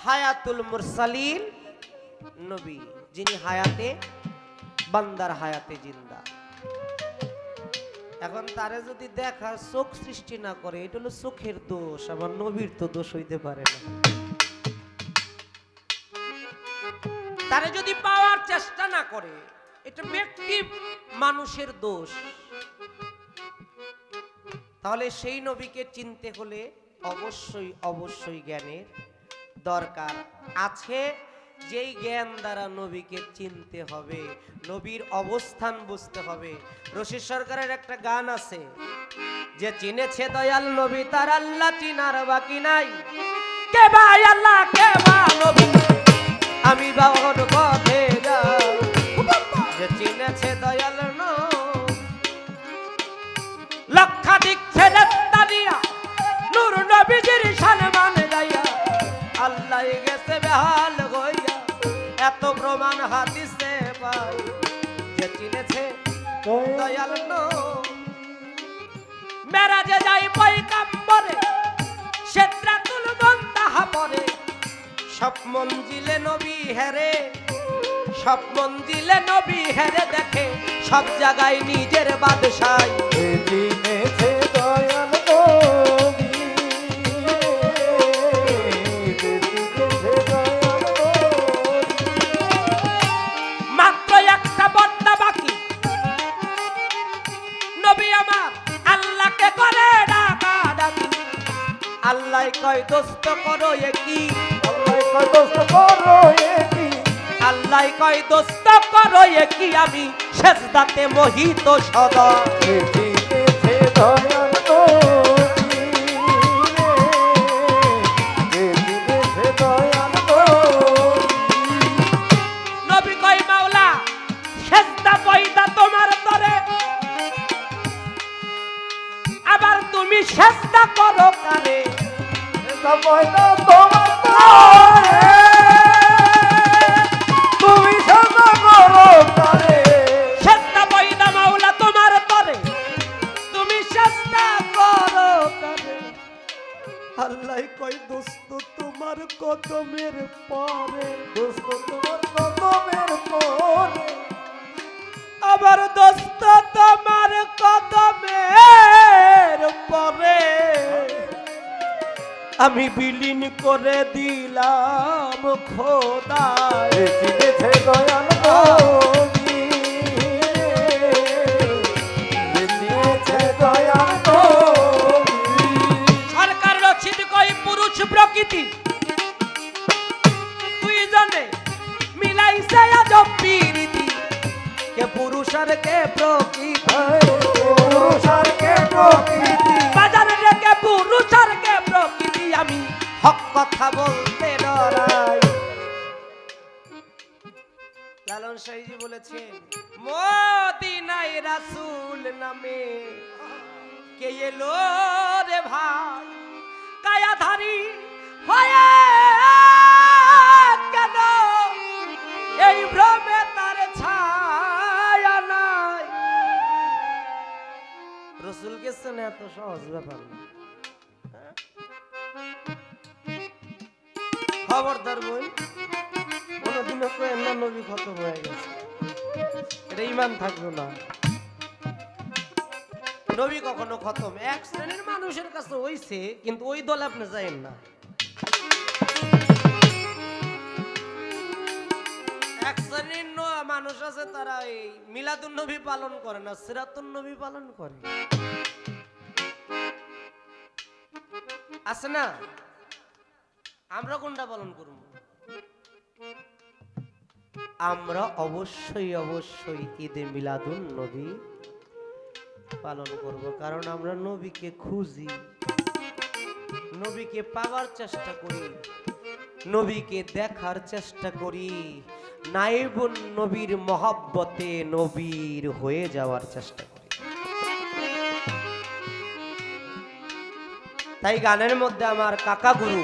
হায়াতুল মুরসালিন নবী, যিনি হায়াতে বান্দার হায়াতে জিন্দা। এখন তারে যদি দেখা চোখ সৃষ্টি না করে, এটা হলো চোখের দোষ, আমার নবীর তো দোষ হইতে পারে না। তারে যদি পাওয়ার চেষ্টা না করে, এটা ব্যক্তি মানুষের দোষ। তাহলে সেই নবীকে চিনতে হলে অবশ্যই অবশ্যই জ্ঞানের দরকার আছে। যেই জ্ঞান দ্বারা নবীকে চিনতে হবে, নবীর অবস্থান বুঝতে হবে। রশিদ সরকারের একটা গান আছে, যে চিনেছে দয়াল নবী তার আল্লাহ চিনার বাকি নাই। কে ভাই আল্লাহ কে বা নবী, আমি বাহর পথে যাই। যে চিনেছে দয়াল নবী, লক্ষাধিক ফেরেশতা দিয়া নূর নবীজির সম্মান গাইয়া, আল্লাহ গেছে বেহাল হইয়া, এত প্রমাণ হাদিসে পাই। যে চিনেছে দয়াল নবী, মেরাজে যাই পয়গম্বরে, সিদরাতুল মুনতাহা পরে, সব মঞ্জিলে নবী হেরে, সব মঞ্জিলে নবী হেরে দেখে, সব জায়গায় নিজের বাদশাই। চিনেছে দয়াল নবী, চিনেছে দয়াল নবী। মাত্র একটা বন্দা বাকি, নবী আমার আল্লাহকে করে ডাকাডাকি। আল্লাহ কয় দোস্ত করো একই, আল্লাহ কয় দোস্ত করো একই, আল্লাহ কয় দোস্ত করো একই, আমি সেজদাতে মোহিত সদা। চিনেছে দয়াল নবী, চিনেছে দয়াল নবী। নবী কয় মাওলা সেজদা পয়দা তোমার তরে, আবার তুমি সেজদা করো কারে। পয়দা তোমার তরে, তুমি সাজা করো তারে। সেজদা পয়দা মাওলা তোমার তরে, তুমি সেজদা করো কারে। আল্লাহ কয় দোস্ত তোমার কদমের পরে, দোস্ত তোমার কদমের পরে, আবার দোস্ত তোমার কদমের পরে, আমি বিলীন করে দিলাম খোদায়। চিনেছে দয়াল নবী, চিনেছে দয়াল নবী। সরকার রচিত কই পুরুষ প্রকৃতি দুইজনে মিলাইছে আজব প্রীতি। কে পুরুষ আর কে প্রকৃতি, পুরুষ আর কে প্রকৃতি, বাজারে কে পুরুষ আর কে প্রকৃতি, আমি হক কথা বলতে ডরাই। লালন সাইজি বলেছেন, মদিনায় রাসূল নামে কে এলো রে ভাই, কায়াধারী হয়ে কেন এই ভ্রমে তার ছায়া নাই। রসুলকে চেনা এত সহজ ব্যাপার না। খবরদার বই কোনদিনও কয়েন না নবী খতম হয়ে গেছে, এটা ইমান থাকলো না। নবী কখনো খতম এক শ্রেণীর মানুষের কাছে হইছে, কিন্তু ওই দলে আপনি যাইেন না। এক শ্রেণীর মানুষ আছে, তারা এই মিলাদুন নবী পালন করে না, সিরাতুন নবী পালন করে, আছে না? আমরা কোনটা পালন করব? আমরা অবশ্যই অবশ্যই ঈদে মিলাদুন নবী পালন করব, কারণ আমরা নবীকে খুঁজি, নবীকে পাওয়ার চেষ্টা করি, নবীকে দেখার চেষ্টা করি, নাইবুন নবীর মহব্বতে নবীর হয়ে যাওয়ার চেষ্টা করি। তাই গানের মধ্যে আমার কাকা গুরু,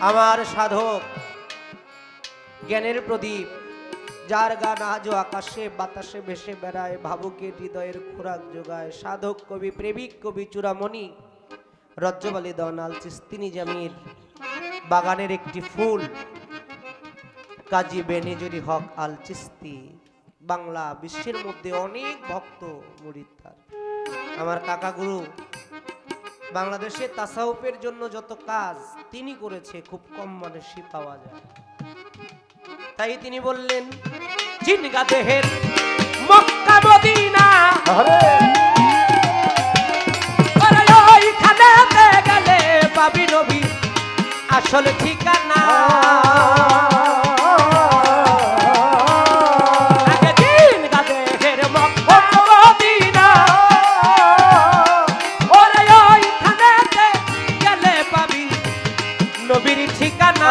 আমার সাধক, জ্ঞানের প্রদীপ, যার গান আজও আকাশে বাতাসে ভেসে বেড়ায়, ভাবুকে হৃদয়ের খোরাক যোগায়, সাধক কবি প্রেমিক কবি চূড়ামণি রজ্জবালি দনাল চিস্তি নিজামির বাগানের একটি ফুল কাজী বেনজীর হক আল চিশতি, বাংলা বিশ্বের মধ্যে অনেক ভক্ত মুরিদ তার। আমার কাকা গুরু বাংলাদেশে তাসাউফের জন্য যত কাজ তিনি করেছে খুব কম মানুষই পাওয়া যায়। তাই তিনি বললেন জিনগা দেহের মক্কা মদিনা আরে ওরে ওইখানেতে গেলে পাবি নবী আসল ঠিকানা। আগে জিনগা দেহের মক্কা মদিনা ওরে ওইখানেতে গেলে পাবি নবীর ঠিকানা।